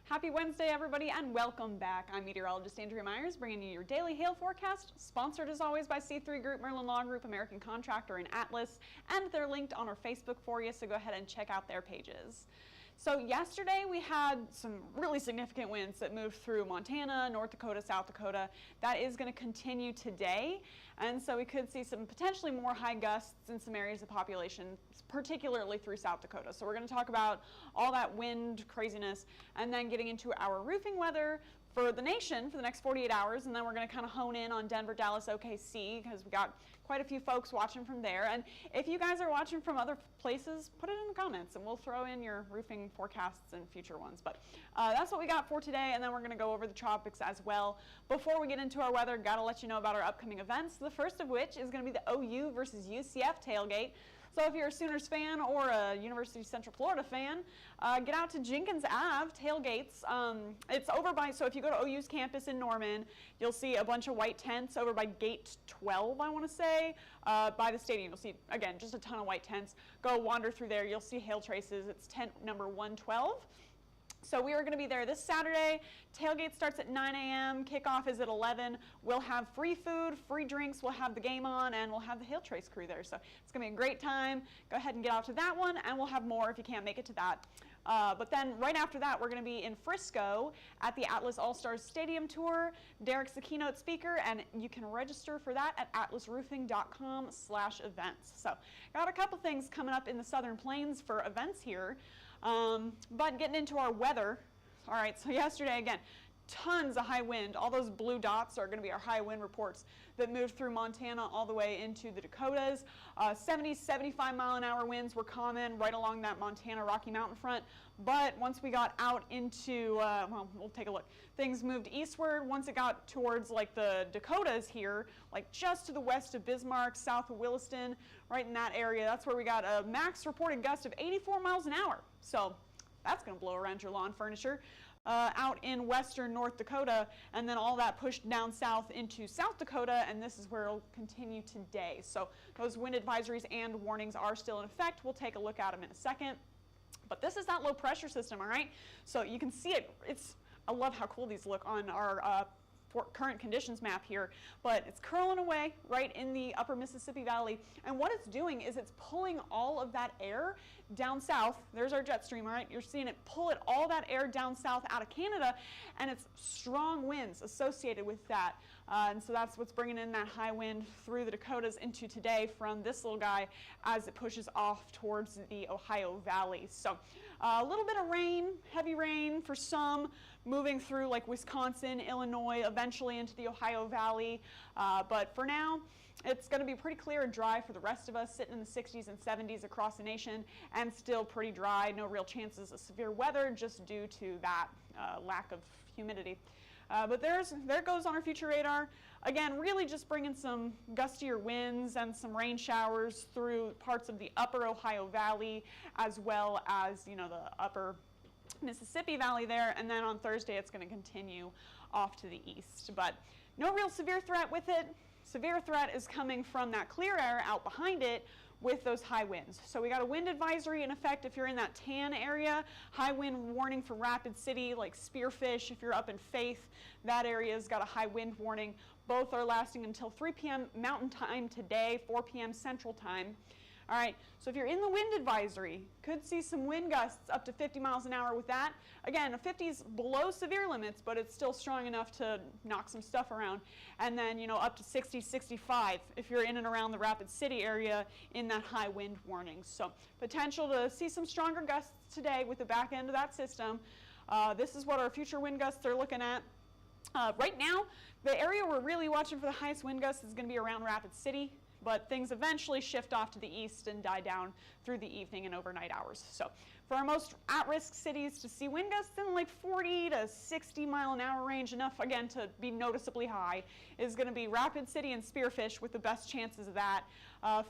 Happy Wednesday, everybody, and welcome back. I'm meteorologist Andrea Myers, bringing you your daily hail forecast, sponsored as always by C3 Group, Merlin Law Group, American Contractor, and Atlas, and they're linked on our Facebook for you, so go ahead and check out their pages. So yesterday we had some really significant winds that moved through Montana, North Dakota, South Dakota. That is going to continue today, and so we could see some potentially more high gusts in some areas of population, particularly through South Dakota. So we're going to talk about all that wind craziness and then getting into our roofing weather for the nation for the next 48 hours, and then we're going to kind of hone in on Denver, Dallas, OKC, because we got quite a few folks watching from there. And if you guys are watching from other places, put it in the comments and we'll throw in your roofing forecasts and future ones. But that's what we got for today, and then we're going to go over the tropics as well. Before we get into our weather, got to let you know about our upcoming events, the first of which is going to be the OU versus UCF tailgate. So if you're a Sooners fan or a University of Central Florida fan, get out to Jenkins Ave tailgates. It's over by, so if you go to OU's campus in Norman, you'll see a bunch of white tents over by gate 12, I want to say, by the stadium. You'll see, again, just a ton of white tents. Go wander through there. You'll see hail traces. It's tent number 112. So we are going to be there this Saturday. Tailgate starts at 9 a.m. Kickoff is at 11. We'll have free food, free drinks. We'll have the game on, and we'll have the hail trace crew there. So it's going to be a great time. Go ahead and get out to that one, and we'll have more if you can't make it to that. But then right after that, we're going to be in Frisco at the Atlas All-Stars Stadium Tour. Derek's the keynote speaker, and you can register for that at atlasroofing.com/events. So got a couple things coming up in the Southern Plains for events here. But getting into our weather, all right, so yesterday, again, tons of high wind. All those blue dots are going to be our high wind reports that moved through Montana all the way into the Dakotas. 70, 75 mile an hour winds were common right along that Montana Rocky Mountain front. But once we got out into, well, we'll take a look. Things moved eastward. Once it got towards like the Dakotas here, like just to the west of Bismarck, south of Williston, right in that area, that's where we got a max reported gust of 84 miles an hour. So that's going to blow around your lawn furniture. Out in western North Dakota, and then all that pushed down south into South Dakota, and this is where it'll continue today. So those wind advisories and warnings are still in effect. We'll take a look at them in a second. But this is that low pressure system, all right? So you can see it. I love how cool these look on our current conditions map here, but it's curling away right in the upper Mississippi Valley, and what it's doing is it's pulling all of that air down south. There's our jet stream, all right? You're seeing it pull all that air down south out of Canada, and it's strong winds associated with that. And so that's what's bringing in that high wind through the Dakotas into today from this little guy as it pushes off towards the Ohio Valley. So a little bit of rain, heavy rain for some, moving through like Wisconsin, Illinois, eventually into the Ohio Valley. But for now, it's going to be pretty clear and dry for the rest of us, sitting in the 60s and 70s across the nation, and still pretty dry. No real chances of severe weather just due to that lack of humidity. But there goes on our future radar. Again, really just bringing some gustier winds and some rain showers through parts of the upper Ohio Valley, as well as, you know, the upper Mississippi Valley there. And then on Thursday, it's going to continue off to the east. But no real severe threat with it. Severe threat is coming from that clear air out behind it with those high winds. So we got a wind advisory in effect if you're in that tan area, high wind warning for Rapid City, like Spearfish. If you're up in Faith, that area's got a high wind warning. Both are lasting until 3 p.m. Mountain Time today, 4 p.m. Central Time. All right, so if you're in the wind advisory, could see some wind gusts up to 50 miles an hour with that. Again, a 50 is below severe limits, but it's still strong enough to knock some stuff around. And then, you know, up to 60, 65 if you're in and around the Rapid City area in that high wind warning. So potential to see some stronger gusts today with the back end of that system. This is what our future wind gusts are looking at. Right now, the area we're really watching for the highest wind gusts is going to be around Rapid City, but things eventually shift off to the east and die down through the evening and overnight hours. So For our most at-risk cities to see wind gusts in like 40 to 60 mile an hour range, enough again to be noticeably high, is going to be Rapid City and Spearfish with the best chances of that.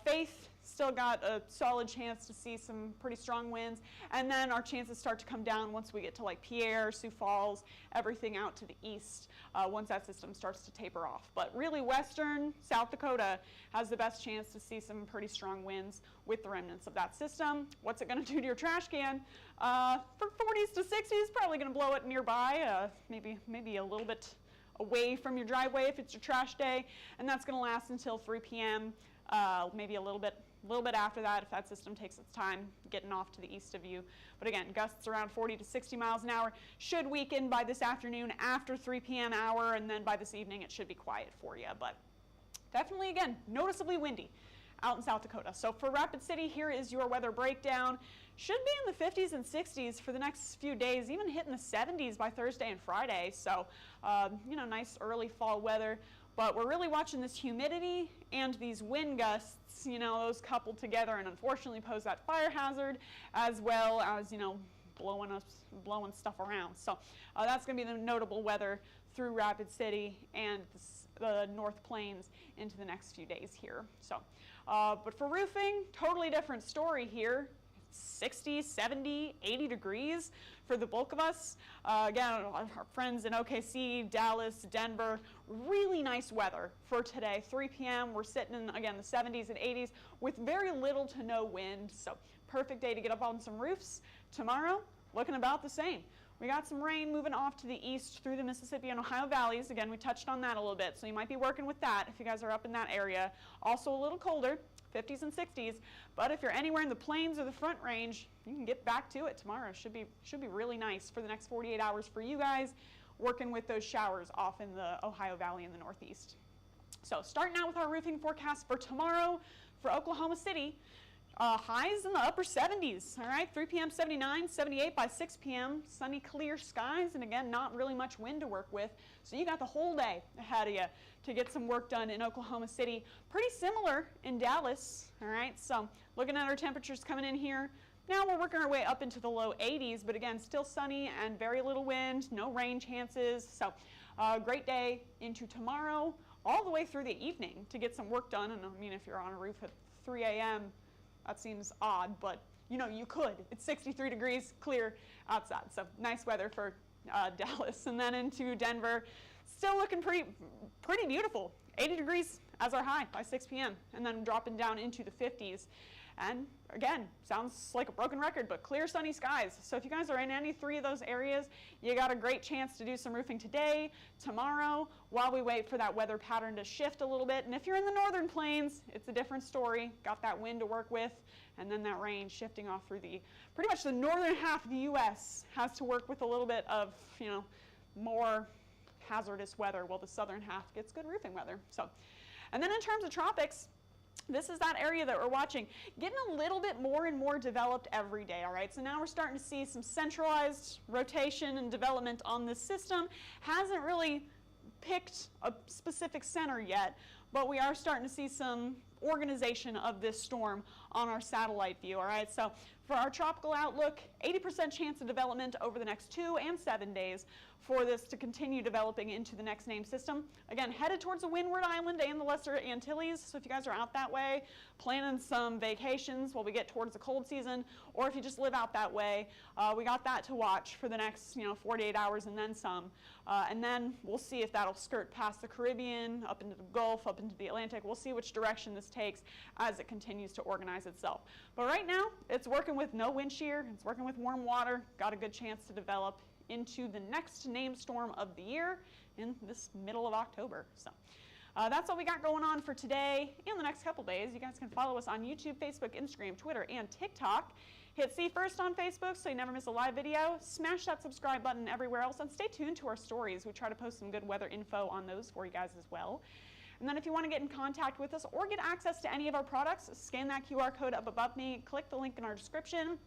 Faith still got a solid chance to see some pretty strong winds, and then our chances start to come down once we get to like Pierre, Sioux Falls, everything out to the east, once that system starts to taper off. But really western South Dakota has the best chance to see some pretty strong winds with the remnants of that system. What's it going to do to your trash can? For 40s to 60s, probably going to blow it nearby, maybe a little bit away from your driveway if it's your trash day, and that's going to last until 3 p.m., maybe a little bit after that if that system takes its time getting off to the east of you. But again, gusts around 40 to 60 miles an hour should weaken by this afternoon after 3 p.m. hour, and then by this evening it should be quiet for you. But definitely, again, noticeably windy out in South Dakota. So for Rapid City, here is your weather breakdown. Should be in the 50s and 60s for the next few days, even hitting the 70s by Thursday and Friday. So, nice early fall weather. But we're really watching this humidity and these wind gusts, those coupled together and unfortunately pose that fire hazard as well as, blowing stuff around. So that's going to be the notable weather through Rapid City and the North Plains into the next few days here. So, but for roofing, totally different story here. 60, 70, 80 degrees for the bulk of us. Again, our friends in OKC, Dallas, Denver, really nice weather for today. 3 p.m. we're sitting in, again, the 70s and 80s with very little to no wind. So perfect day to get up on some roofs. Tomorrow, looking about the same. We got some rain moving off to the east through the Mississippi and Ohio valleys. Again, we touched on that a little bit, so you might be working with that if you guys are up in that area. Also a little colder, 50s and 60s, but if you're anywhere in the plains or the Front Range, you can get back to it tomorrow. Should be really nice for the next 48 hours for you guys, working with those showers off in the Ohio Valley in the northeast. So starting out with our roofing forecast for tomorrow for Oklahoma City. Highs in the upper 70s, all right, 3 p.m. 79, 78 by 6 p.m., sunny, clear skies, and again, not really much wind to work with. So you got the whole day ahead of you to get some work done in Oklahoma City. Pretty similar in Dallas, all right, so looking at our temperatures coming in here, now we're working our way up into the low 80s, but again, still sunny and very little wind, no rain chances. So great day into tomorrow, all the way through the evening to get some work done. And I mean, if you're on a roof at 3 a.m., that seems odd, but you could. It's 63 degrees, clear outside. So nice weather for Dallas. And then into Denver, still looking pretty beautiful. 80 degrees as our high by 6 p.m. and then dropping down into the 50s. And again, sounds like a broken record, but clear sunny skies. So if you guys are in any three of those areas, you got a great chance to do some roofing today, tomorrow, while we wait for that weather pattern to shift a little bit. And if you're in the northern plains, it's a different story. Got that wind to work with, and then that rain shifting off through pretty much the northern half of the U.S. has to work with a little bit of, more hazardous weather, while the southern half gets good roofing weather. So, and then in terms of tropics, this is that area that we're watching, getting a little bit more and more developed every day, all right? So now we're starting to see some centralized rotation and development on this system. Hasn't really picked a specific center yet, but we are starting to see some organization of this storm on our satellite view, all right? So for our tropical outlook, 80% chance of development over the next 2 and 7 days for this to continue developing into the next named system. Again, headed towards the Windward Island and the Lesser Antilles, so if you guys are out that way, planning some vacations while we get towards the cold season, or if you just live out that way, we got that to watch for the next 48 hours and then some. And then we'll see if that'll skirt past the Caribbean, up into the Gulf, up into the Atlantic. We'll see which direction this takes as it continues to organize itself. But right now, it's working with no wind shear, it's working with warm water, got a good chance to develop into the next named storm of the year in this middle of October. So that's all we got going on for today and the next couple days. You guys can follow us on YouTube, Facebook, Instagram, Twitter, and TikTok. Hit See First on Facebook so you never miss a live video. Smash that subscribe button everywhere else, and stay tuned to our stories. We try to post some good weather info on those for you guys as well. And then if you want to get in contact with us or get access to any of our products, scan that QR code up above me, click the link in our description.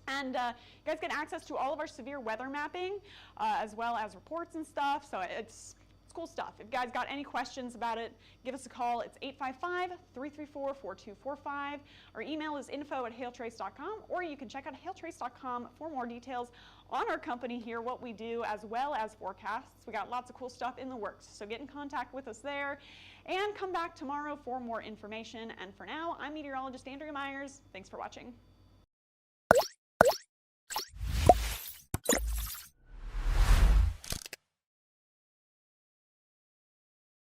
And you guys get access to all of our severe weather mapping, as well as reports and stuff. So it's cool stuff. If you guys got any questions about it, give us a call. It's 855-334-4245. Our email is info@hailtrace.com, or you can check out hailtrace.com for more details on our company here, what we do, as well as forecasts. We got lots of cool stuff in the works, so get in contact with us there and come back tomorrow for more information. And for now, I'm meteorologist Andrea Myers. Thanks for watching.